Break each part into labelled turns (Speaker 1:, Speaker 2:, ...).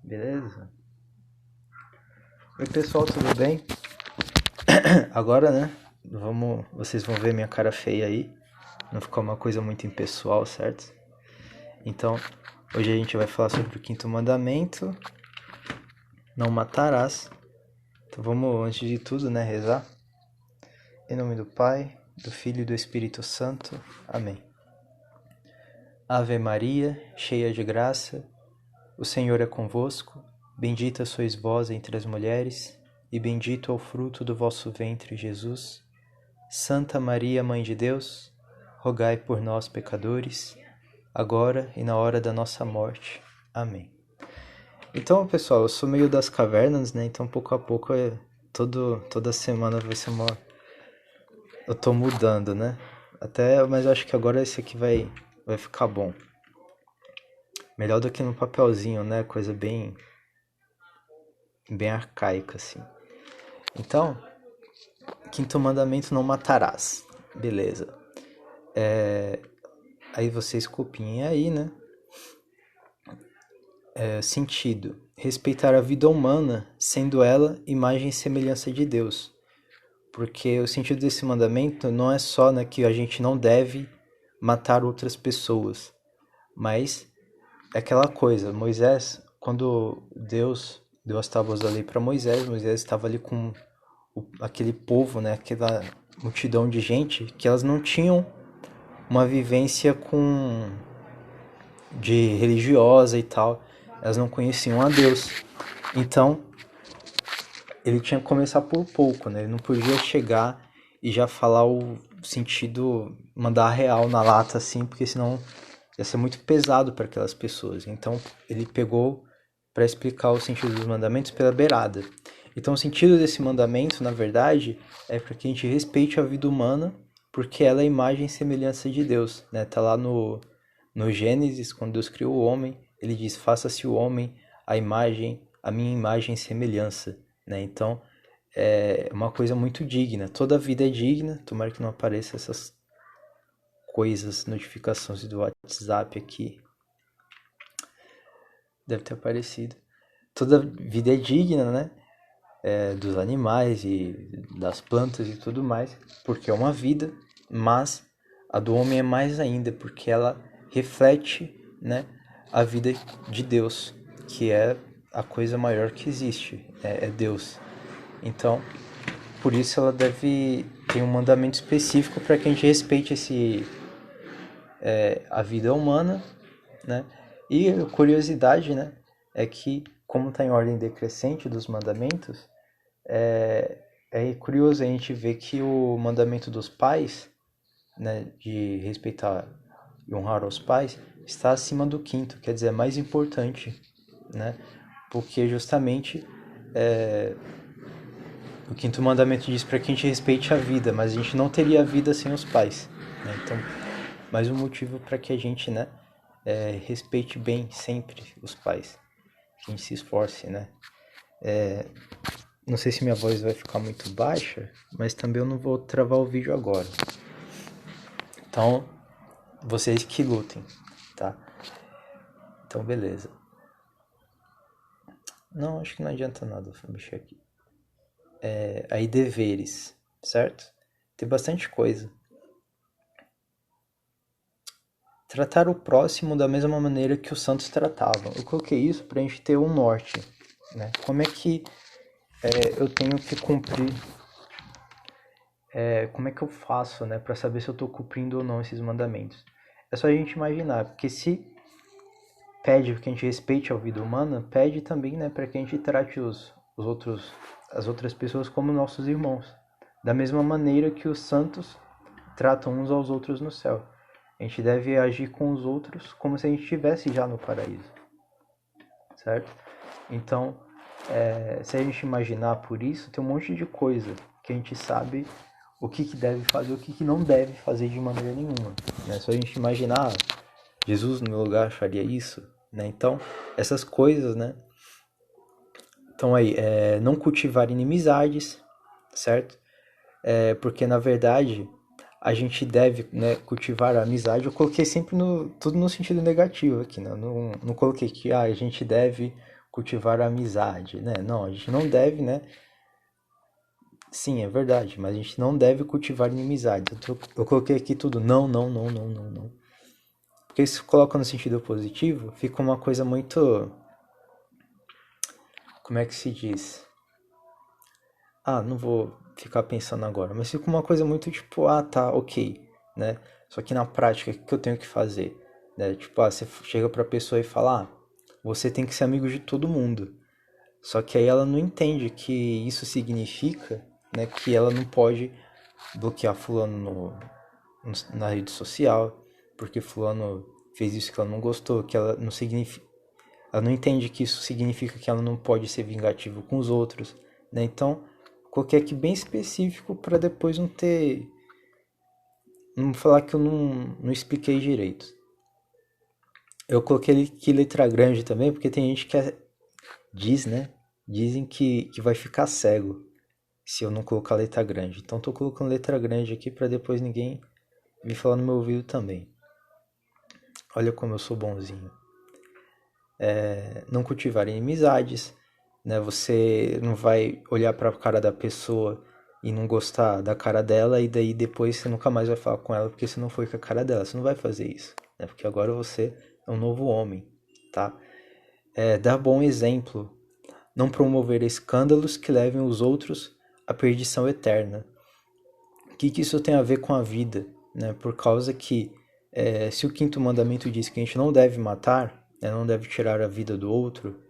Speaker 1: Beleza? Oi pessoal, tudo bem? Agora, né? Vocês vão ver minha cara feia aí. Não ficar uma coisa muito impessoal, certo? Então, hoje a gente vai falar sobre o quinto mandamento. Não matarás. Então vamos, antes de tudo, né, rezar. Em nome do Pai, do Filho e do Espírito Santo. Amém. Ave Maria, cheia de graça, o Senhor é convosco. Bendita sois vós entre as mulheres, e bendito é o fruto do vosso ventre, Jesus. Santa Maria, Mãe de Deus, rogai por nós, pecadores, agora e na hora da nossa morte. Amém. Então, pessoal, eu sou meio das cavernas, né? Então, pouco a pouco, toda semana vai ser uma... Eu tô mudando, né? Mas eu acho que agora esse aqui vai ficar bom. Melhor do que no papelzinho, né? Coisa bem arcaica, assim. Então, quinto mandamento, não matarás. Beleza. Aí vocês copiem aí, né? Sentido. Respeitar a vida humana, sendo ela imagem e semelhança de Deus. Porque o sentido desse mandamento não é só, né, que a gente não deve matar outras pessoas, mas é aquela coisa. Moisés, quando Deus deu as tábuas da lei para Moisés estava ali com aquele povo, né, aquela multidão de gente que elas não tinham uma vivência de religiosa e tal, elas não conheciam a Deus. Então, ele tinha que começar por pouco, né? Ele não podia chegar e já falar o sentido, mandar a real na lata assim, porque senão ia ser muito pesado para aquelas pessoas. Então, ele pegou para explicar o sentido dos mandamentos pela beirada. Então, o sentido desse mandamento, na verdade, é para que a gente respeite a vida humana, porque ela é a imagem e semelhança de Deus, né? Tá lá no Gênesis, quando Deus criou o homem, ele diz: faça-se o homem a minha imagem e semelhança, né? Então, é uma coisa muito digna. Toda vida é digna. Tomara que não apareça essas coisas, notificações do WhatsApp aqui. Deve ter aparecido. Toda vida é digna, né? Dos animais e das plantas e tudo mais, porque é uma vida, mas a do homem é mais ainda, porque ela reflete, né, a vida de Deus, que é a coisa maior que existe, é Deus. Então, por isso ela deve ter um mandamento específico para que a gente respeite a vida humana, né? E a curiosidade, né, é que, como está em ordem decrescente dos mandamentos, é curioso a gente ver que o mandamento dos pais, né, de respeitar e honrar os pais, está acima do quinto, quer dizer, é mais importante, né? Porque justamente o quinto mandamento diz para que a gente respeite a vida, mas a gente não teria a vida sem os pais, né? Então, mais um motivo para que a gente, né, respeite bem sempre os pais, que a gente se esforce, né? Não sei se minha voz vai ficar muito baixa, mas também eu não vou travar o vídeo agora. Então, vocês que lutem, tá? Então, beleza. Não, acho que não adianta nada eu mexer aqui. Aí, deveres, certo? Tem bastante coisa. Tratar o próximo da mesma maneira que os santos tratavam. Eu coloquei isso pra gente ter um norte, né? Como é que eu tenho que cumprir, como é que eu faço, né, para saber se eu estou cumprindo ou não esses mandamentos? É só a gente imaginar, porque se pede que a gente respeite a vida humana, pede também, né, para que a gente trate as outras pessoas como nossos irmãos, da mesma maneira que os santos tratam uns aos outros no céu. A gente deve agir com os outros como se a gente estivesse já no paraíso, certo? Então, se a gente imaginar por isso, tem um monte de coisa que a gente sabe o que deve fazer e o que não deve fazer de maneira nenhuma, né? Só a gente imaginar, Jesus no meu lugar faria isso, né? Então, essas coisas, né? Então aí, não cultivar inimizades, certo? Porque na verdade a gente deve, né, cultivar a amizade. Eu coloquei sempre tudo no sentido negativo aqui, né? Não coloquei que a gente deve cultivar a amizade, né? Não, a gente não deve, né? Sim, é verdade, mas a gente não deve cultivar inimizades. Eu coloquei aqui tudo não, não, não, não, não, não. Porque se coloca no sentido positivo, fica uma coisa muito... Como é que se diz? Ah, não vou ficar pensando agora, mas fica uma coisa muito tipo, ah, tá, ok, né? Só que na prática, o que eu tenho que fazer? Né? Tipo, ah, você chega pra pessoa e fala, ah, você tem que ser amigo de todo mundo. Só que aí ela não entende que isso significa, né, que ela não pode bloquear fulano na rede social, porque fulano fez isso que ela não gostou, que ela não significa, ela não entende que isso significa que ela não pode ser vingativo com os outros, né? Então, coloquei aqui bem específico para depois não falar que eu não expliquei direito. Eu coloquei aqui letra grande também, porque tem gente que diz, né? Dizem que vai ficar cego se eu não colocar letra grande. Então tô colocando letra grande aqui para depois ninguém me falar no meu ouvido também. Olha como eu sou bonzinho. Não cultivar inimizades, né? Você não vai olhar para a cara da pessoa e não gostar da cara dela e daí depois você nunca mais vai falar com ela porque você não foi com a cara dela. Você não vai fazer isso, né? Porque agora você é um novo homem, tá? Dar bom exemplo. Não promover escândalos que levem os outros à perdição eterna. O que isso tem a ver com a vida? Né? Por causa que se o quinto mandamento diz que a gente não deve matar, né? Não deve tirar a vida do outro,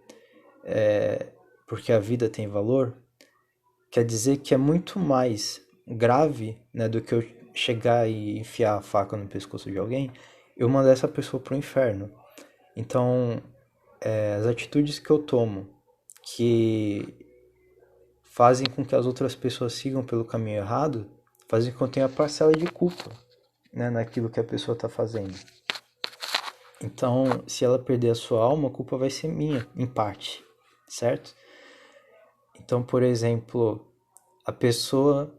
Speaker 1: porque a vida tem valor, quer dizer que é muito mais grave, né, do que eu chegar e enfiar a faca no pescoço de alguém, eu mandar essa pessoa pro inferno. Então, as atitudes que eu tomo que fazem com que as outras pessoas sigam pelo caminho errado, fazem com que eu tenha parcela de culpa, né, naquilo que a pessoa está fazendo. Então, se ela perder a sua alma, a culpa vai ser minha, em parte, certo? Então, por exemplo, a pessoa,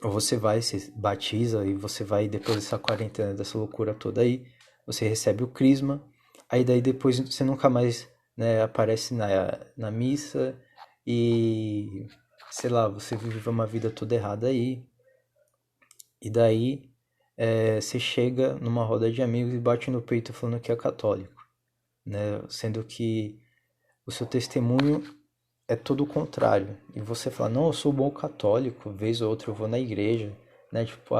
Speaker 1: você vai, se batiza e você vai, depois dessa quarentena, dessa loucura toda aí, você recebe o crisma, aí daí depois você nunca mais, né, aparece na missa e, sei lá, você vive uma vida toda errada aí, e daí você chega numa roda de amigos e bate no peito falando que é católico, né, sendo que o seu testemunho é todo o contrário. E você fala, não, eu sou bom católico, vez ou outra eu vou na igreja, né? Tipo,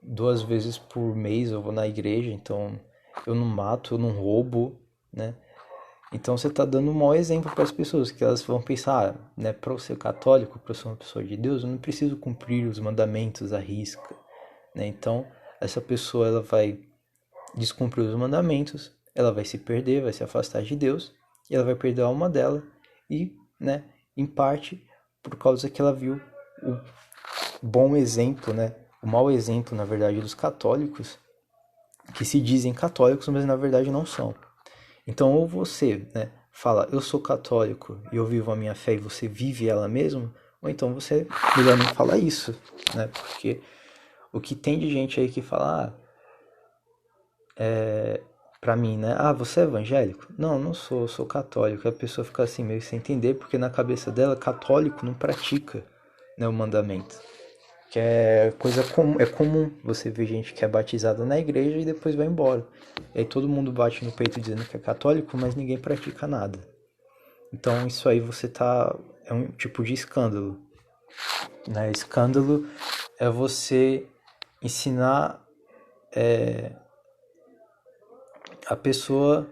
Speaker 1: 2 vezes por mês eu vou na igreja, então eu não mato, eu não roubo, né? Então você está dando um mau exemplo para as pessoas, que elas vão pensar, né, para eu ser católico, para eu ser uma pessoa de Deus, eu não preciso cumprir os mandamentos à risca, né? Então essa pessoa ela vai descumprir os mandamentos, ela vai se perder, vai se afastar de Deus, e ela vai perder a alma dela, e, né, em parte, por causa que ela viu o bom exemplo, né, o mau exemplo, na verdade, dos católicos, que se dizem católicos, mas na verdade não são. Então, ou você, né, fala, eu sou católico e eu vivo a minha fé e você vive ela mesmo, ou então você melhor não falar isso, né, porque o que tem de gente aí que fala, pra mim, né? Ah, você é evangélico? Não, não sou, eu sou católico. A pessoa fica assim meio sem entender, porque na cabeça dela, católico não pratica, né, o mandamento. Que é coisa comum, é comum você ver gente que é batizada na igreja e depois vai embora. E aí todo mundo bate no peito dizendo que é católico, mas ninguém pratica nada. Então isso aí você tá, é um tipo de escândalo, né? Escândalo é você ensinar a pessoa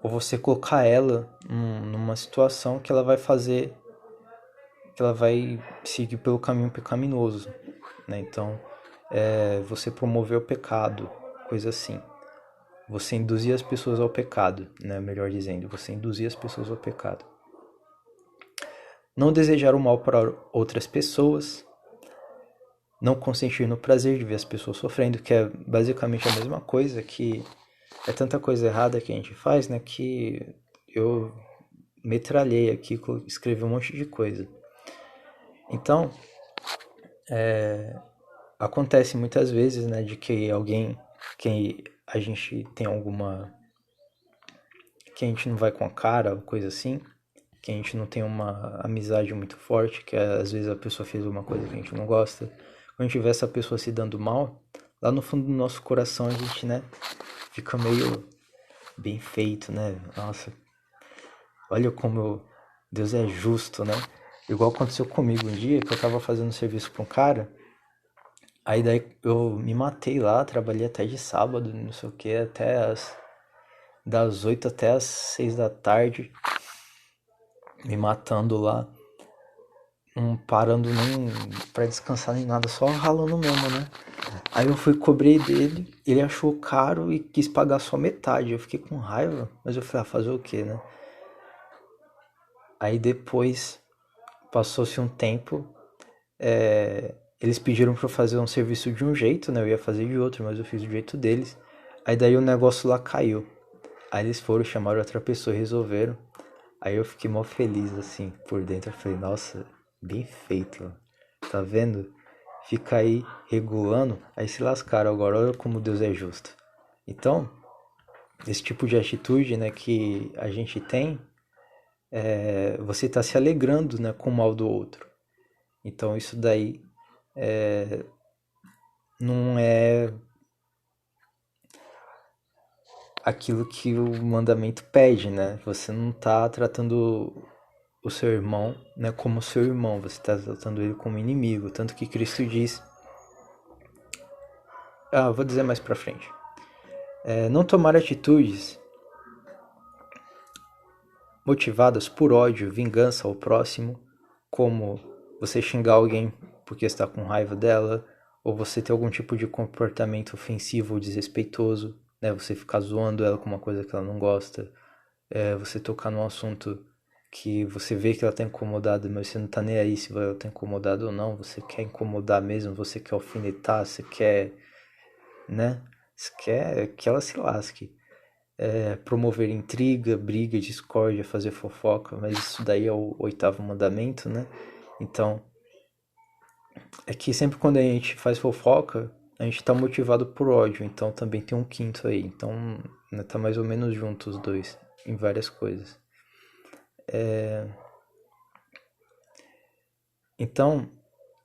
Speaker 1: ou você colocar ela numa situação que ela vai fazer, que ela vai seguir pelo caminho pecaminoso, né? Então, você promover o pecado, coisa assim. Você induzir as pessoas ao pecado, né? Melhor dizendo, você induzir as pessoas ao pecado. Não desejar o mal para outras pessoas, não consentir no prazer de ver as pessoas sofrendo, que é basicamente a mesma coisa, que é tanta coisa errada que a gente faz, né? Que eu metralhei aqui, escrevi um monte de coisa. Então, acontece muitas vezes, né, de que alguém, que a gente tem alguma que a gente não vai com a cara, ou coisa assim, que a gente não tem uma amizade muito forte, que às vezes a pessoa fez uma coisa que a gente não gosta. Quando a gente vê essa pessoa se dando mal, lá no fundo do nosso coração a gente, né, fica meio bem feito, né? Nossa, olha como Deus é justo, né? Igual aconteceu comigo um dia que eu tava fazendo serviço pra um cara, aí daí eu me matei lá, trabalhei até de sábado, não sei o que, das 8 até as 6 da tarde, me matando lá, não parando nem pra descansar nem nada, só ralando mesmo, né? Aí eu fui cobrei dele, ele achou caro e quis pagar só metade. Eu fiquei com raiva, mas eu falei, fazer o quê, né? Aí depois, passou-se um tempo, eles pediram pra eu fazer um serviço de um jeito, né? Eu ia fazer de outro, mas eu fiz do jeito deles. Aí daí o negócio lá caiu. Aí eles foram, chamaram outra pessoa e resolveram. Aí eu fiquei mó feliz, assim, por dentro. Eu falei, nossa, bem feito, tá vendo? Fica aí regulando, aí se lascaram agora, olha como Deus é justo. Então, esse tipo de atitude, né, que a gente tem, você está se alegrando, né, com o mal do outro. Então isso daí não é aquilo que o mandamento pede, né? Você não está tratando o seu irmão, né, como seu irmão, você está tratando ele como inimigo, tanto que Cristo diz, vou dizer mais pra frente, não tomar atitudes motivadas por ódio, vingança ao próximo, como você xingar alguém porque está com raiva dela, ou você ter algum tipo de comportamento ofensivo ou desrespeitoso, né? Você ficar zoando ela com uma coisa que ela não gosta, você tocar num assunto que você vê que ela está incomodada, mas você não está nem aí se ela está incomodada ou não, você quer incomodar mesmo, você quer alfinetar, você quer, né? Você quer que ela se lasque. Promover intriga, briga, discórdia, fazer fofoca, mas isso daí é o oitavo mandamento, né? Então, é que sempre quando a gente faz fofoca, a gente tá motivado por ódio, então também tem um quinto aí. Então, né, tá mais ou menos junto os dois, em várias coisas. Então,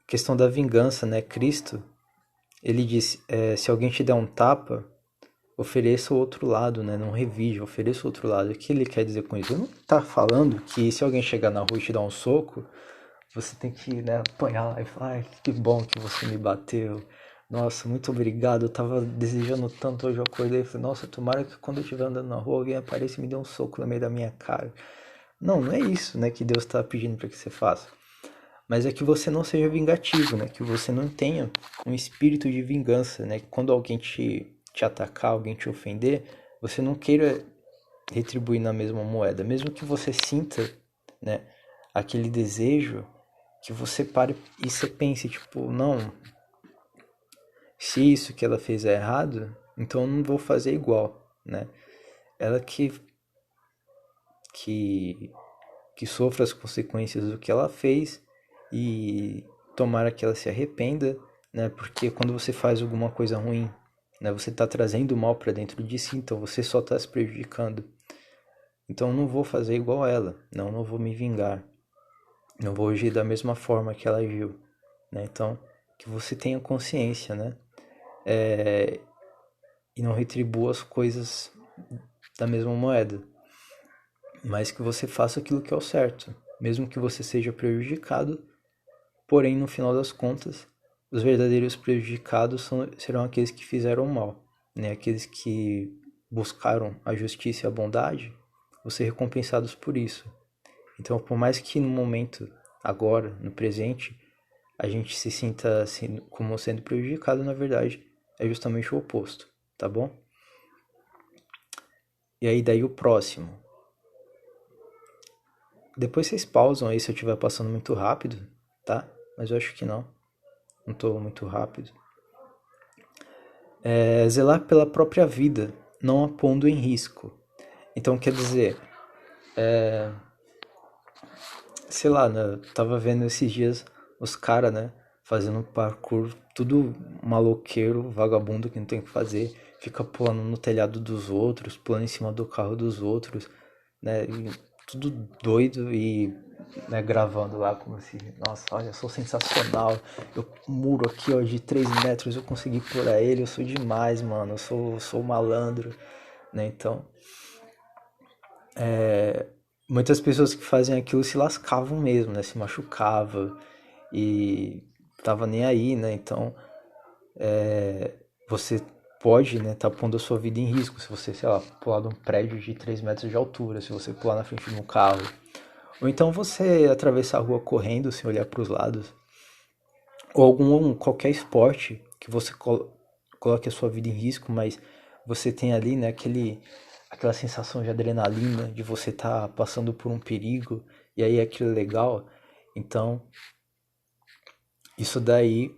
Speaker 1: questão da vingança, né? Cristo, ele disse, se alguém te der um tapa, ofereça o outro lado, né? Não revide, ofereça o outro lado. O que ele quer dizer com isso? Ele não tá falando que se alguém chegar na rua e te dar um soco, você tem que, né, apanhar lá e falar, ai, que bom que você me bateu. Nossa, muito obrigado. Eu tava desejando tanto hoje, eu acordei e falei, nossa, tomara que quando eu estiver andando na rua, alguém apareça e me dê um soco no meio da minha cara. Não, não é isso, né, que Deus tá pedindo para que você faça. Mas é que você não seja vingativo, né? Que você não tenha um espírito de vingança, né? Que quando alguém te atacar, alguém te ofender, você não queira retribuir na mesma moeda. Mesmo que você sinta, né, aquele desejo, que você pare e você pense, tipo, não, se isso que ela fez é errado, então eu não vou fazer igual, né? Ela que, que sofra as consequências do que ela fez e tomara que ela se arrependa, né? Porque quando você faz alguma coisa ruim, né, você está trazendo o mal para dentro de si, então você só está se prejudicando. Então eu não vou fazer igual a ela, não vou me vingar, não vou agir da mesma forma que ela agiu, né? Então que você tenha consciência, né? E não retribua as coisas da mesma moeda, mas que você faça aquilo que é o certo, mesmo que você seja prejudicado. Porém, no final das contas, os verdadeiros prejudicados serão aqueles que fizeram mal, né? Aqueles que buscaram a justiça e a bondade, vão ser recompensados por isso. Então, por mais que no momento, agora, no presente, a gente se sinta assim, como sendo prejudicado, na verdade, é justamente o oposto, tá bom? E aí, daí o próximo. Depois vocês pausam aí se eu estiver passando muito rápido, tá? Mas eu acho que não. Não estou muito rápido. Zelar pela própria vida, não a pondo em risco. Então, quer dizer, sei lá, né, eu tava vendo esses dias os caras, né, fazendo um parkour, tudo maloqueiro, vagabundo que não tem o que fazer, fica pulando no telhado dos outros, pulando em cima do carro dos outros, né? E tudo doido e, né, gravando lá como se, nossa, olha, eu sou sensacional. Eu muro aqui, ó, de 3 metros, eu consegui pular ele, eu sou demais, mano. Eu sou malandro, né? Então, muitas pessoas que fazem aquilo se lascavam mesmo, né? Se machucava e tava nem aí, né? Então, você pode, né, tá pondo a sua vida em risco se você, sei lá, pular de um prédio de 3 metros de altura, se você pular na frente de um carro. Ou então você atravessar a rua correndo sem olhar para os lados. Ou qualquer esporte que você coloque a sua vida em risco, mas você tem ali, né, aquela sensação de adrenalina, de você estar passando por um perigo, e aí aquilo é legal. Então, isso daí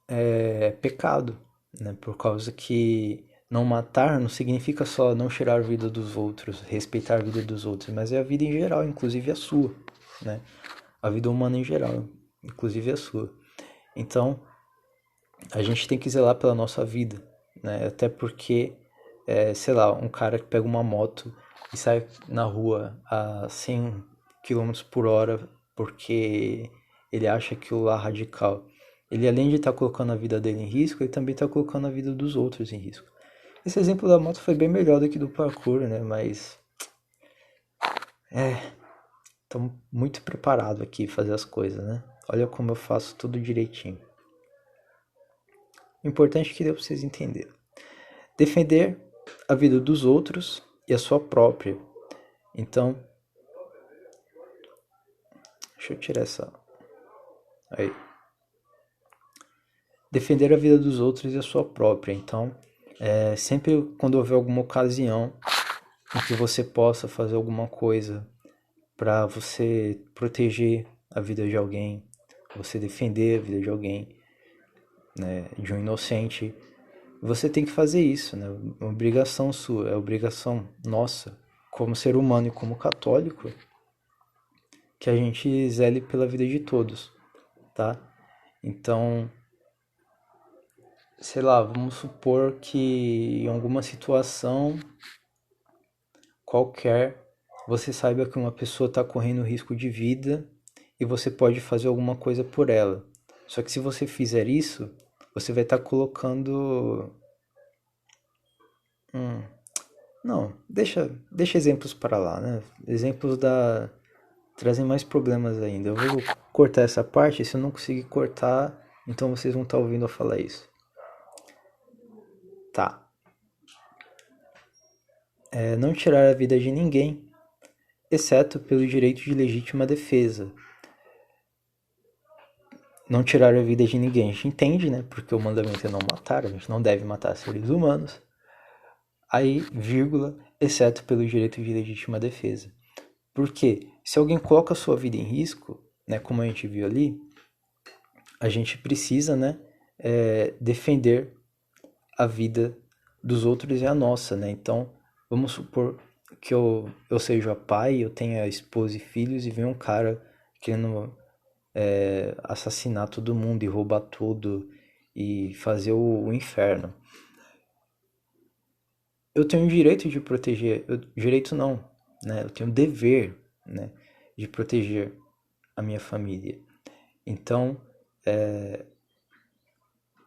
Speaker 1: é pecado, né? Por causa que não matar não significa só não tirar a vida dos outros, respeitar a vida dos outros, mas é a vida em geral, inclusive a sua, né? A vida humana em geral, inclusive a sua. Então, a gente tem que zelar pela nossa vida, né? Até porque, sei lá, um cara que pega uma moto e sai na rua a 100 quilômetros por hora porque ele acha aquilo lá radical. Ele, além de estar colocando a vida dele em risco, ele também está colocando a vida dos outros em risco. Esse exemplo da moto foi bem melhor do que do parkour, né? Mas, estou muito preparado aqui para fazer as coisas, né? Olha como eu faço tudo direitinho. O importante é que deu para vocês entenderem. Defender a vida dos outros e a sua própria. Então, deixa eu tirar essa. Aí. Defender a vida dos outros e a sua própria. Então, sempre quando houver alguma ocasião em que você possa fazer alguma coisa para você proteger a vida de alguém, você defender a vida de alguém, né, de um inocente, você tem que fazer isso, né? É uma obrigação sua, é obrigação nossa, como ser humano e como católico, que a gente zele pela vida de todos, tá? Então, sei lá, vamos supor que em alguma situação qualquer você saiba que uma pessoa está correndo risco de vida e você pode fazer alguma coisa por ela. Só que se você fizer isso, você vai estar colocando. Não, deixa exemplos para lá, né? Exemplos trazem mais problemas ainda. Eu vou cortar essa parte, se eu não conseguir cortar, então vocês vão estar ouvindo eu falar isso. Tá. Não tirar a vida de ninguém, exceto pelo direito de legítima defesa. Não tirar a vida de ninguém, a gente entende, né? Porque o mandamento é não matar, a gente não deve matar seres humanos. Aí, vírgula, exceto pelo direito de legítima defesa. Porque se alguém coloca a sua vida em risco, né, como a gente viu ali, a gente precisa, né, defender a vida dos outros e a nossa, né? Então, vamos supor que eu seja pai, eu tenha esposa e filhos e vem um cara querendo assassinar todo mundo e roubar tudo e fazer o inferno. Eu tenho o direito de proteger, direito não, né? Eu tenho o dever, né, de proteger a minha família. Então,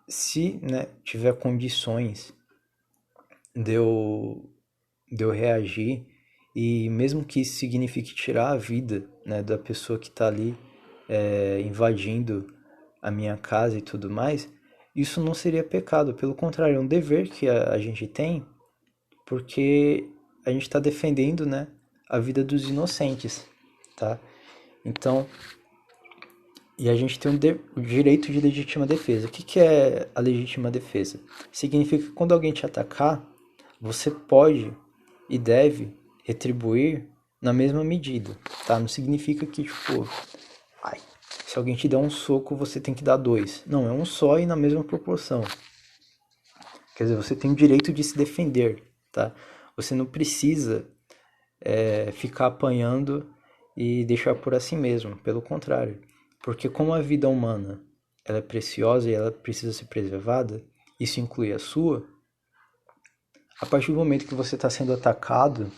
Speaker 1: se, né, tiver condições de eu reagir, e mesmo que isso signifique tirar a vida, né, da pessoa que está ali invadindo a minha casa e tudo mais, isso não seria pecado, pelo contrário, é um dever que a gente tem, porque a gente está defendendo, né, a vida dos inocentes, tá? Então, e a gente tem o direito de legítima defesa. O que é a legítima defesa? Significa que quando alguém te atacar, você pode e deve retribuir na mesma medida, tá? Não significa que, tipo, ai, se alguém te der um soco, você tem que dar dois. Não, é um só e na mesma proporção. Quer dizer, você tem o direito de se defender, tá? Você não precisa ficar apanhando e deixar por assim mesmo. Pelo contrário. Porque como a vida humana ela é preciosa e ela precisa ser preservada, isso inclui a sua, a partir do momento que você está sendo atacado,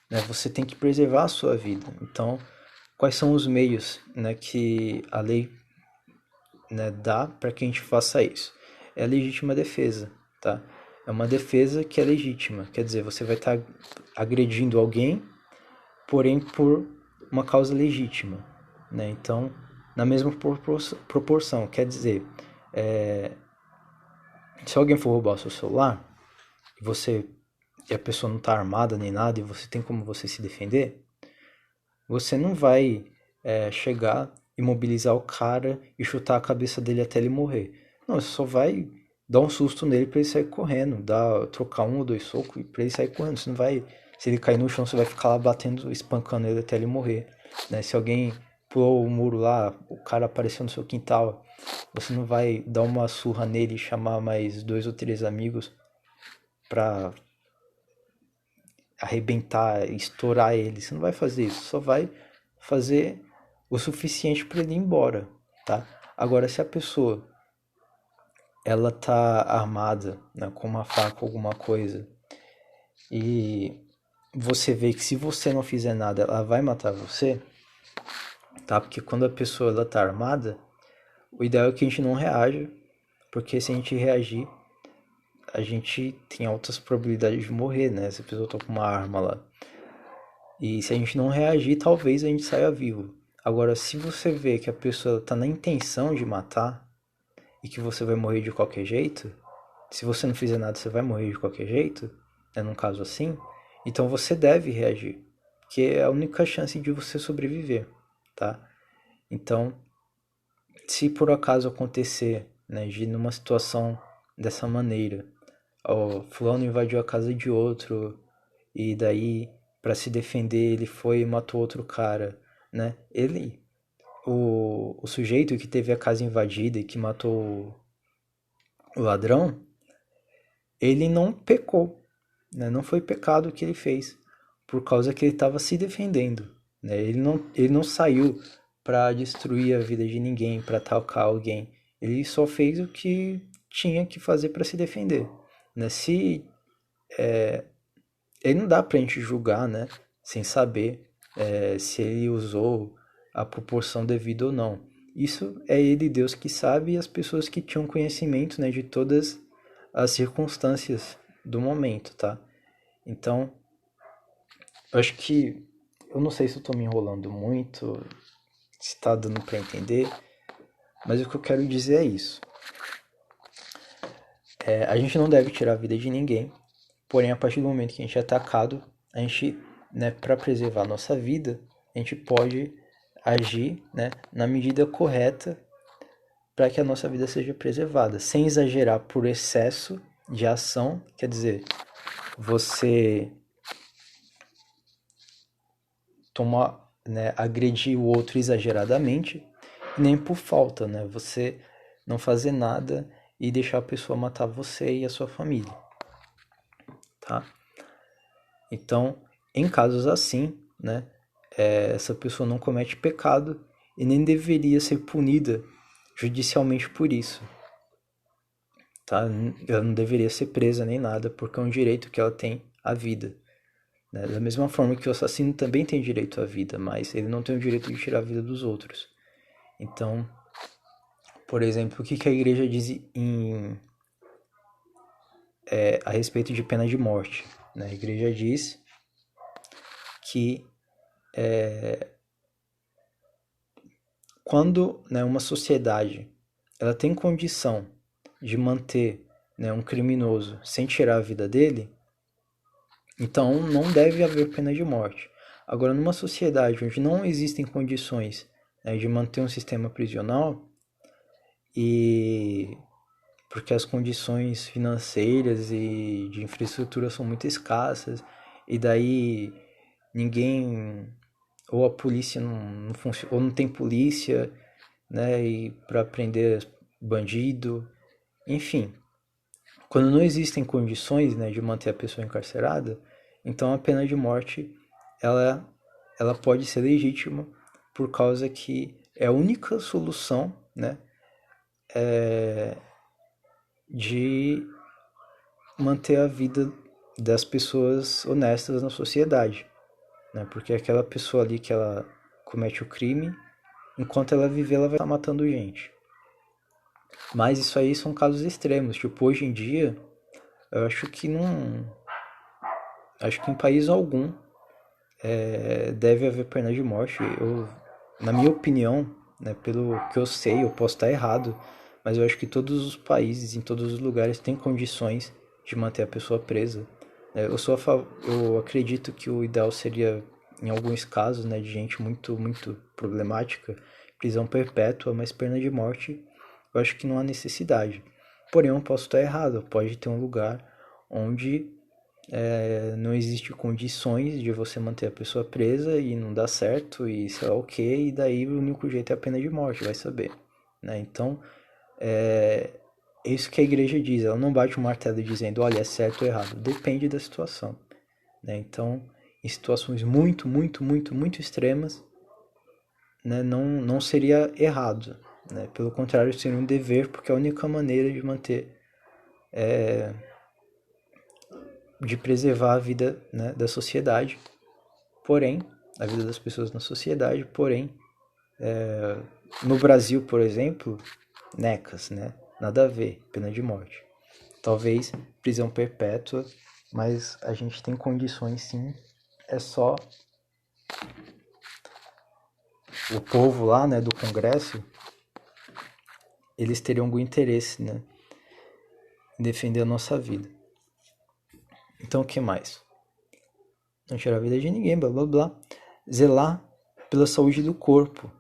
Speaker 1: né, você tem que preservar a sua vida. Então, quais são os meios, né, que a lei, né, dá para que a gente faça isso? É a legítima defesa, tá? É uma defesa que é legítima, quer dizer, você vai estar agredindo alguém, porém por uma causa legítima, né? Então, na mesma proporção, quer dizer, se alguém for roubar o seu celular e você e a pessoa não está armada nem nada e você tem como você se defender, você não vai chegar, imobilizar o cara e chutar a cabeça dele até ele morrer. Não, você só vai dar um susto nele para ele sair correndo, trocar um ou dois socos para ele sair correndo. Você não vai, se ele cair no chão, você vai ficar lá batendo, espancando ele até ele morrer. Né? Se alguém pulou o muro lá, o cara apareceu no seu quintal, você não vai dar uma surra nele e chamar mais dois ou três amigos pra arrebentar, estourar ele. Você não vai fazer isso, só vai fazer o suficiente para ele ir embora, tá? Agora, se a pessoa ela tá armada, né, com uma faca ou alguma coisa, e você vê que se você não fizer nada, ela vai matar você, tá? Porque quando a pessoa ela tá armada, o ideal é que a gente não reaja, porque se a gente reagir, a gente tem altas probabilidades de morrer, né? Se a pessoa tá com uma arma lá. E se a gente não reagir, talvez a gente saia vivo. Agora, se você vê que a pessoa tá na intenção de matar e que você vai morrer de qualquer jeito, se você não fizer nada, você vai morrer de qualquer jeito, né, num caso assim, então você deve reagir, que é a única chance de você sobreviver, tá? Então, se por acaso acontecer, né, de numa situação dessa maneira, ó, fulano invadiu a casa de outro e daí para se defender ele foi e matou outro cara, né? O sujeito que teve a casa invadida e que matou o ladrão, ele não pecou, né? Não foi pecado o que ele fez, por causa que ele estava se defendendo, né? Ele não saiu para destruir a vida de ninguém, para atacar alguém. Ele só fez o que tinha que fazer para se defender, né? Se ele não dá pra gente julgar, né? Sem saber se ele usou a proporção devida ou não. Isso é ele, Deus, que sabe e as pessoas que tinham conhecimento, né, de todas as circunstâncias do momento, tá? Então, eu acho que eu não sei se eu tô me enrolando muito, se tá dando pra entender, mas o que eu quero dizer é isso. A gente não deve tirar a vida de ninguém, porém, a partir do momento que a gente é atacado, a gente, né, para preservar a nossa vida, a gente pode agir, né, na medida correta para que a nossa vida seja preservada, sem exagerar por excesso de ação, quer dizer, você tomar, né, agredir o outro exageradamente, nem por falta, né, você não fazer nada e deixar a pessoa matar você e a sua família, tá? Então, em casos assim, né, essa pessoa não comete pecado e nem deveria ser punida judicialmente por isso, tá? Ela não deveria ser presa nem nada, porque é um direito que ela tem à vida, né? Da mesma forma que o assassino também tem direito à vida, mas ele não tem o direito de tirar a vida dos outros. Então, por exemplo, o que a igreja diz a respeito de pena de morte, né? A igreja diz que quando, né, uma sociedade ela tem condição de manter, né, um criminoso sem tirar a vida dele, então não deve haver pena de morte. Agora, numa sociedade onde não existem condições, né, de manter um sistema prisional, e porque as condições financeiras e de infraestrutura são muito escassas, e daí ninguém, ou a polícia não funciona, ou não tem polícia, né, e para prender bandido, enfim, quando não existem condições, né, de manter a pessoa encarcerada, então a pena de morte ela ela pode ser legítima por causa que é a única solução, né, de manter a vida das pessoas honestas na sociedade. né? Porque aquela pessoa ali que ela comete o crime, enquanto ela viver, ela vai estar matando gente. Mas isso aí são casos extremos. Tipo, hoje em dia, eu acho que não. Acho que em país algum deve haver pena de morte. Na minha opinião, né, pelo que eu sei, eu posso estar errado, mas eu acho que todos os países, em todos os lugares, têm condições de manter a pessoa presa. Eu acredito que o ideal seria, em alguns casos, né, de gente muito, muito problemática, prisão perpétua, mas pena de morte, eu acho que não há necessidade. Porém, eu posso estar errado. Pode ter um lugar onde não existe condições de você manter a pessoa presa e não dá certo e sei lá o que, e daí o único jeito é a pena de morte, vai saber, né? Então, é isso que a igreja diz, ela não bate o martelo dizendo, olha, é certo ou errado, depende da situação, né? Então, em situações muito, muito, muito, muito extremas, né, não seria errado, né? Pelo contrário, seria um dever, porque é a única maneira de manter de preservar a vida, né, da sociedade, porém, a vida das pessoas na sociedade, porém, no Brasil, por exemplo, necas, né, nada a ver, pena de morte. Talvez prisão perpétua, mas a gente tem condições sim, é só o povo lá, né, do Congresso, eles teriam algum interesse, né, em defender a nossa vida. Então, o que mais? Não tirar a vida de ninguém, blá blá blá. Zelar pela saúde do corpo.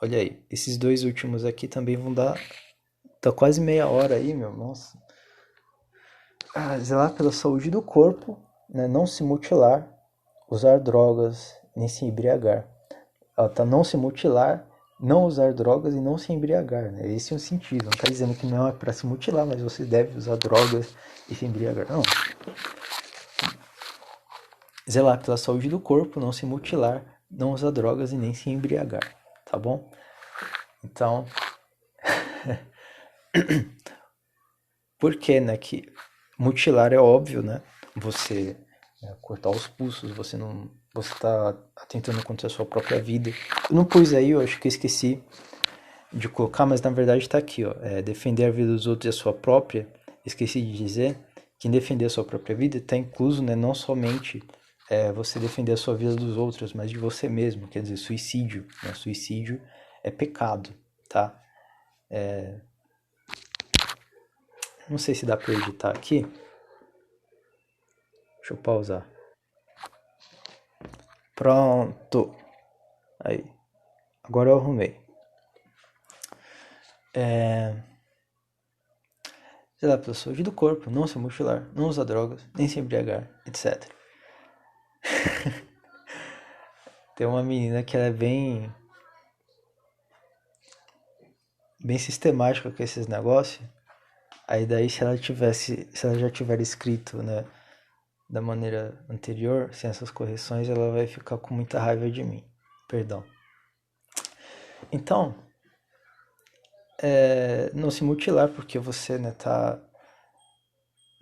Speaker 1: Olha aí, esses dois últimos aqui também vão dar. Tá quase meia hora aí, meu. Nossa. Zelar pela saúde do corpo, né? Não se mutilar, usar drogas, nem se embriagar. Ela tá não se mutilar, não usar drogas e não se embriagar, né? Esse é o sentido. Não tá dizendo que não é para se mutilar, mas você deve usar drogas e se embriagar. Não. Zelar pela saúde do corpo, não se mutilar, não usar drogas e nem se embriagar, tá bom? Então, por que, né, que mutilar é óbvio, né? Você cortar os pulsos, você não, você tá atentando contra a sua própria vida. Eu não pus aí, eu acho que eu esqueci de colocar, mas na verdade tá aqui, ó. Defender a vida dos outros e a sua própria. Esqueci de dizer que em defender a sua própria vida está incluso, né, não somente você defender a sua vida dos outros, mas de você mesmo, quer dizer, suicídio. Né? Suicídio é pecado, tá? Não sei se dá para editar aqui. Deixa eu pausar. Pronto. Aí. Agora eu arrumei. Sei lá, pela saúde do corpo, não se mutilar, não usar drogas, nem se embriagar, etc. Tem uma menina que ela é bem sistemática com esses negócios. Aí daí se ela já tiver escrito, né, da maneira anterior, sem essas correções, ela vai ficar com muita raiva de mim. Perdão. Então, não se mutilar porque você, né, tá...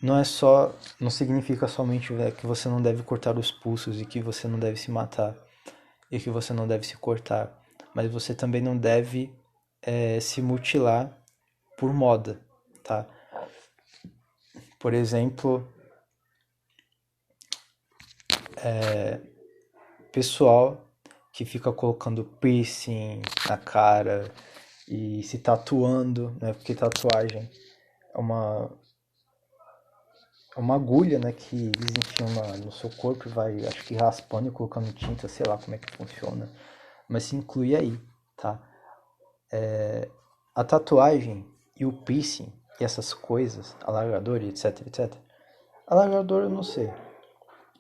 Speaker 1: Não significa somente que você não deve cortar os pulsos e que você não deve se matar e que você não deve se cortar, mas você também não deve se mutilar por moda, tá? Por exemplo, pessoal que fica colocando piercing na cara e se tatuando, né? Porque tatuagem é uma agulha, né? Que eles enfiam no seu corpo e vai, acho que raspando e colocando tinta, sei lá como é que funciona. Mas se inclui aí, tá? A tatuagem e o piercing e essas coisas, alargador e etc, etc. Alargador eu não sei.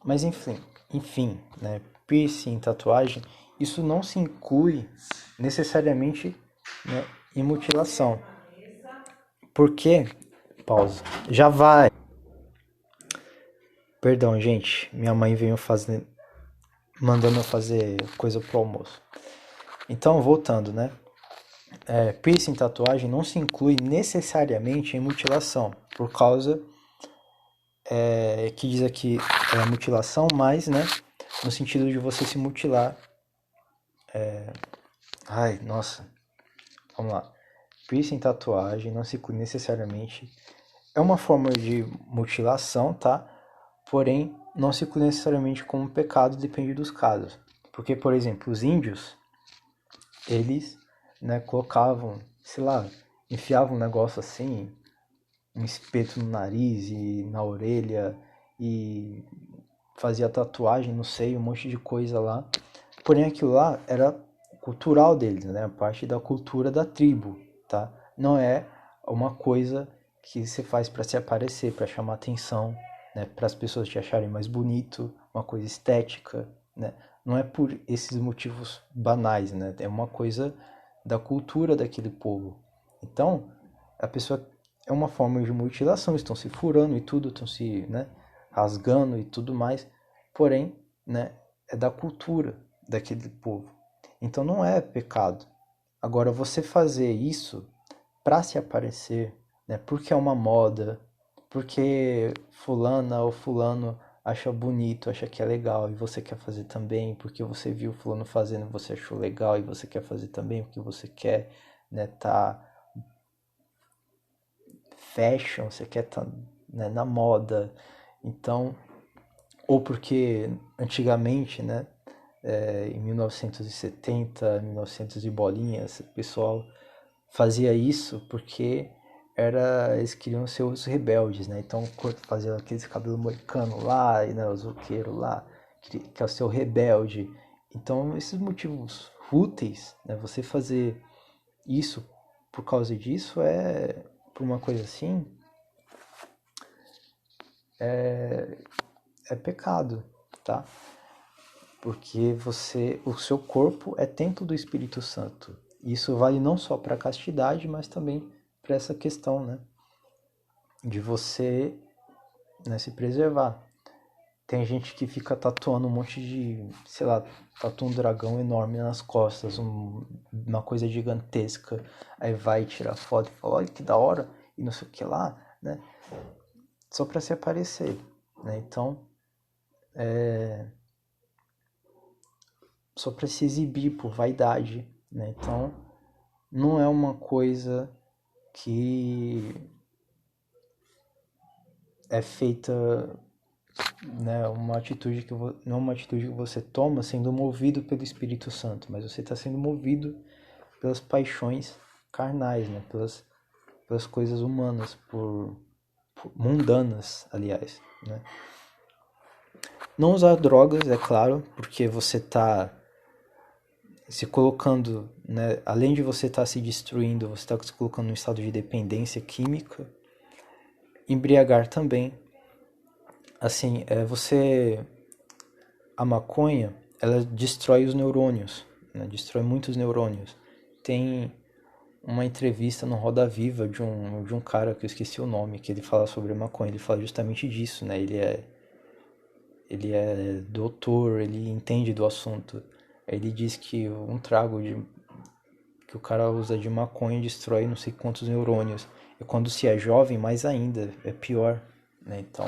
Speaker 1: Mas enfim, né? Piercing, tatuagem, isso não se inclui necessariamente, né, em mutilação. Por quê? Pausa. Já vai. Perdão, gente. Minha mãe veio mandando eu fazer coisa pro almoço. Então, voltando, né? Piercing, tatuagem não se inclui necessariamente em mutilação, por causa que diz aqui mutilação, mas, né, no sentido de você se mutilar. Ai, nossa, vamos lá. Piercing, tatuagem, não se necessariamente é uma forma de mutilação, tá? Porém, não se necessariamente como pecado, depende dos casos. Porque, por exemplo, os índios, eles, né, colocavam, sei lá, enfiavam um negócio assim, um espeto no nariz e na orelha e fazia tatuagem no seio, um monte de coisa lá. Porém, aquilo lá era cultural deles, né? Parte da cultura da tribo, tá? Não é uma coisa que você faz para se aparecer, para chamar atenção, né? Para as pessoas te acharem mais bonito, uma coisa estética, né? Não é por esses motivos banais, né? É uma coisa da cultura daquele povo. Então, a pessoa é uma forma de mutilação, estão se furando e tudo, estão se, né, rasgando e tudo mais. Porém, né, é da cultura daquele povo. Então não é pecado. Agora, você fazer isso para se aparecer, né, porque é uma moda, porque fulana ou fulano acha bonito, acha que é legal e você quer fazer também, porque você viu fulano fazendo, você achou legal e você quer fazer também, porque você quer, né, tá fashion, você quer estar, né, na moda. Então, ou porque antigamente, né, em 1970, 1900 e bolinhas, o pessoal fazia isso porque eles queriam ser os rebeldes, né? Então fazia aqueles cabelo moicano lá, e né, os roqueiros lá, que é o seu rebelde. Então esses motivos fúteis, né? Você fazer isso por causa disso por uma coisa assim, é pecado, tá? Porque o seu corpo é templo do Espírito Santo. Isso vale não só para a castidade, mas também para essa questão, né, de você, né, se preservar. Tem gente que fica tatuando um monte de, sei lá, tatua um dragão enorme nas costas, uma coisa gigantesca, aí vai tirar foto e fala, olha que da hora, e não sei o que lá, né, só para se aparecer, né, então, só para se exibir por vaidade, né, então, não é uma coisa que é feita, né, uma atitude que não uma atitude que você toma sendo movido pelo Espírito Santo, mas você está sendo movido pelas paixões carnais, né, pelas coisas humanas, por mundanas, aliás, né. Não usar drogas, é claro, porque você está se colocando, né, além de você estar se destruindo, você está se colocando num estado de dependência química. Embriagar também. Assim, a maconha, ela destrói os neurônios, né? Destrói muitos neurônios. Tem uma entrevista no Roda Viva de um cara que eu esqueci o nome, que ele fala sobre a maconha. Ele fala justamente disso, né? Ele é doutor, ele entende do assunto. Ele diz que um trago que o cara usa de maconha destrói não sei quantos neurônios. E quando se é jovem, mais ainda, é pior, né? Então,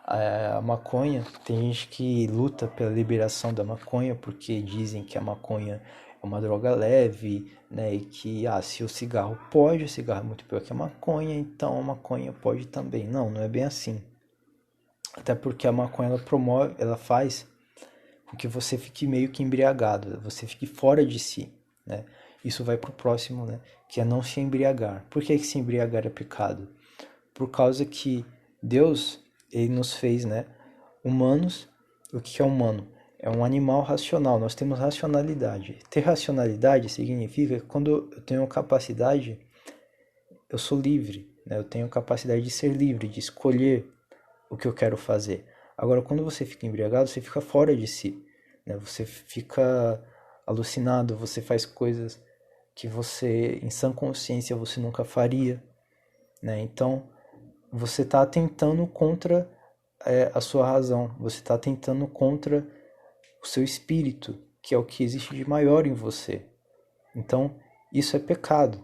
Speaker 1: a maconha, tem gente que luta pela liberação da maconha porque dizem que a maconha é uma droga leve, né? E que, se o cigarro pode, o cigarro é muito pior que a maconha, então a maconha pode também. Não, não é bem assim. Até porque a maconha, ela faz com que você fique meio que embriagado, você fique fora de si, né? Isso vai pro próximo, né? Que é não se embriagar. Por que se embriagar é pecado? Por causa que Deus, ele nos fez, né, humanos. O que é humano? É um animal racional, nós temos racionalidade. Ter racionalidade significa que quando eu tenho capacidade, eu sou livre, né? Eu tenho capacidade de ser livre, de escolher o que eu quero fazer. Agora, quando você fica embriagado, você fica fora de si, né? Você fica alucinado, você faz coisas que você, em sã consciência, você nunca faria, né? Então, você está atentando contra a sua razão, você está atentando contra o seu espírito, que é o que existe de maior em você. Então, isso é pecado.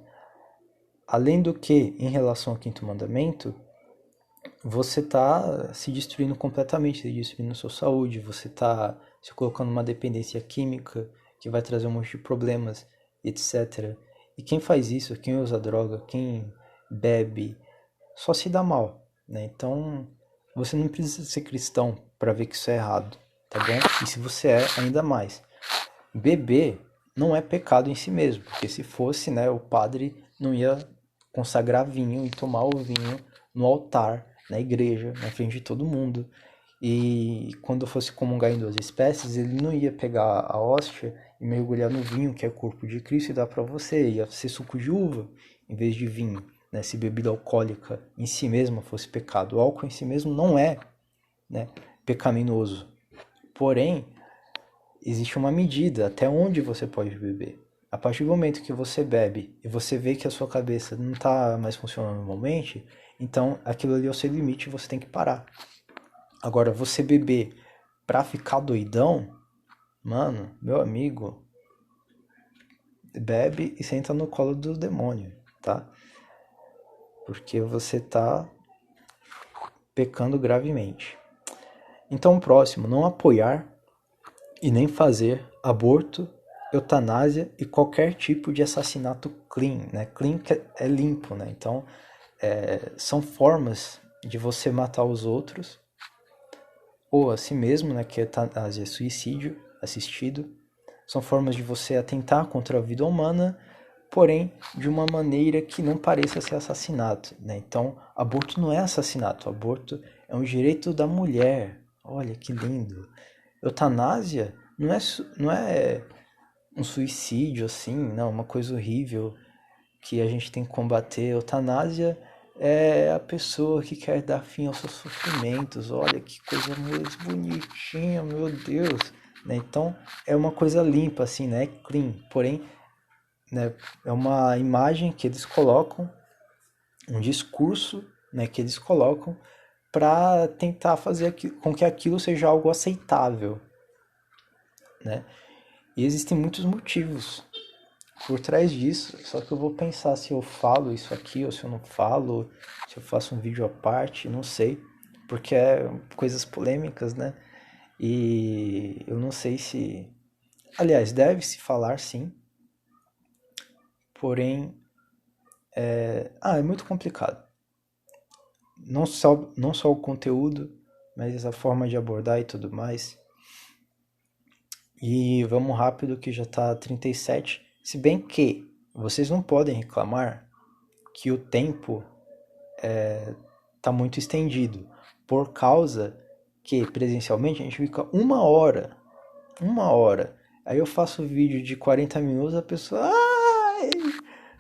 Speaker 1: Além do que, em relação ao quinto mandamento, você está se destruindo completamente, se destruindo a sua saúde, você está se colocando numa dependência química que vai trazer um monte de problemas, etc. E quem faz isso, quem usa droga, quem bebe, só se dá mal, né? Então, você não precisa ser cristão para ver que isso é errado, tá bom? E se você é, ainda mais. Beber não é pecado em si mesmo, porque se fosse, né, o padre não ia consagrar vinho e tomar o vinho no altar, na igreja, na frente de todo mundo. E quando fosse comungar em duas espécies, ele não ia pegar a hóstia e mergulhar no vinho, que é o corpo de Cristo, e dar para você. Ia ser suco de uva em vez de vinho. Né? Se bebida alcoólica em si mesma fosse pecado, o álcool em si mesmo não é, né, pecaminoso. Porém, existe uma medida até onde você pode beber. A partir do momento que você bebe e você vê que a sua cabeça não está mais funcionando normalmente, então aquilo ali é o seu limite e você tem que parar. Agora, você beber pra ficar doidão, mano, meu amigo, bebe e senta no colo do demônio, tá? Porque você tá pecando gravemente. Então, próximo, não apoiar e nem fazer aborto, eutanásia e qualquer tipo de assassinato clean, né? Clean é limpo, né? Então, são formas de você matar os outros ou a si mesmo, né? Que é eutanásia, suicídio assistido. São formas de você atentar contra a vida humana, porém de uma maneira que não pareça ser assassinato, né? Então, aborto não é assassinato, aborto é um direito da mulher. Olha que lindo. Eutanásia não é um suicídio assim, não, uma coisa horrível que a gente tem que combater. Eutanásia é a pessoa que quer dar fim aos seus sofrimentos. Olha que coisa mais bonitinha, meu Deus. Né? Então é uma coisa limpa assim, né? Clean. Porém, né, é uma imagem que eles colocam, um discurso, né, que eles colocam para tentar fazer com que aquilo seja algo aceitável, né? E existem muitos motivos por trás disso, só que eu vou pensar se eu falo isso aqui ou se eu não falo, se eu faço um vídeo à parte, não sei, porque é coisas polêmicas, né? E eu não sei se... Aliás, deve-se falar sim, porém... é muito complicado. Não só o conteúdo, mas a forma de abordar e tudo mais. E vamos rápido que já tá 37. Se bem que vocês não podem reclamar que o tempo tá muito estendido, por causa que presencialmente a gente fica uma hora. Aí eu faço vídeo de 40 minutos, a pessoa, ai,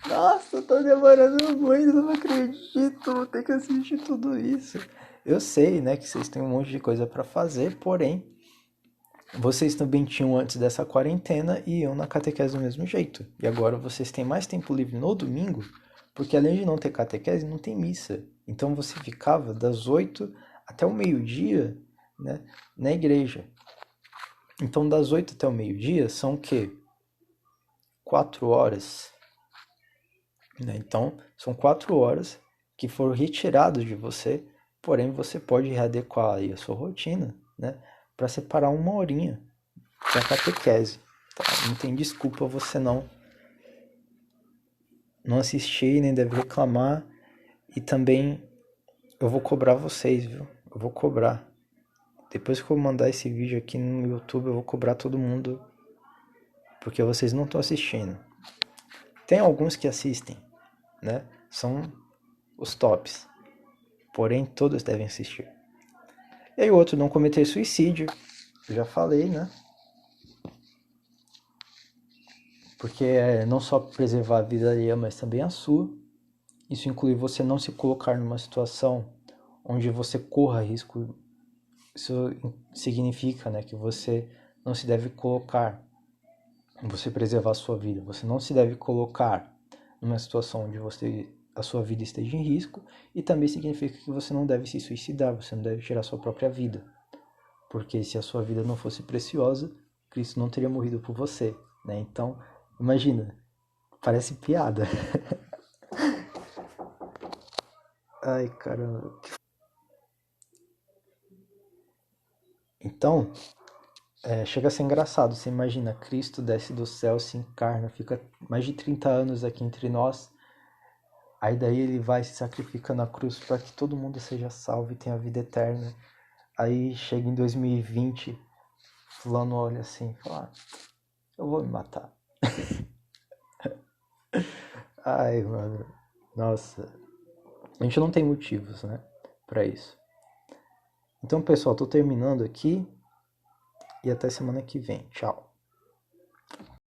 Speaker 1: nossa, tá demorando muito, não acredito, vou ter que assistir tudo isso. Eu sei, né, que vocês têm um monte de coisa para fazer, porém, vocês também tinham antes dessa quarentena e iam na catequese do mesmo jeito. E agora vocês têm mais tempo livre no domingo, porque além de não ter catequese, não tem missa. Então você ficava das 8 até o meio-dia, né, na igreja. Então das 8 até o meio-dia são o quê? 4 horas. Né? Então são 4 horas que foram retiradas de você, porém você pode readequar aí a sua rotina, né, para separar uma horinha para catequese. Tá? Não tem desculpa você não assistir, nem deve reclamar. E também eu vou cobrar vocês, viu? Eu vou cobrar. Depois que eu mandar esse vídeo aqui no YouTube, eu vou cobrar todo mundo, porque vocês não estão assistindo. Tem alguns que assistem, né? São os tops. Porém, todos devem assistir. E aí o outro, não cometer suicídio. Eu já falei, né? Porque é não só preservar a vida alheia, mas também a sua. Isso inclui você não se colocar numa situação onde você corra risco. Isso significa, né, que você não se deve colocar, você preservar a sua vida. Você não se deve colocar numa situação onde a sua vida esteja em risco, e também significa que você não deve se suicidar, você não deve tirar a sua própria vida. Porque se a sua vida não fosse preciosa, Cristo não teria morrido por você, né? Então, imagina, parece piada. Ai, caramba. Então, chega a ser engraçado. Você imagina, Cristo desce do céu, se encarna, fica mais de 30 anos aqui entre nós. Aí daí ele vai se sacrifica na cruz para que todo mundo seja salvo e tenha vida eterna. Aí chega em 2020, fulano olha assim e fala, eu vou me matar. Ai, mano, nossa. A gente não tem motivos, né, pra isso. Então, pessoal, tô terminando aqui e até semana que vem. Tchau.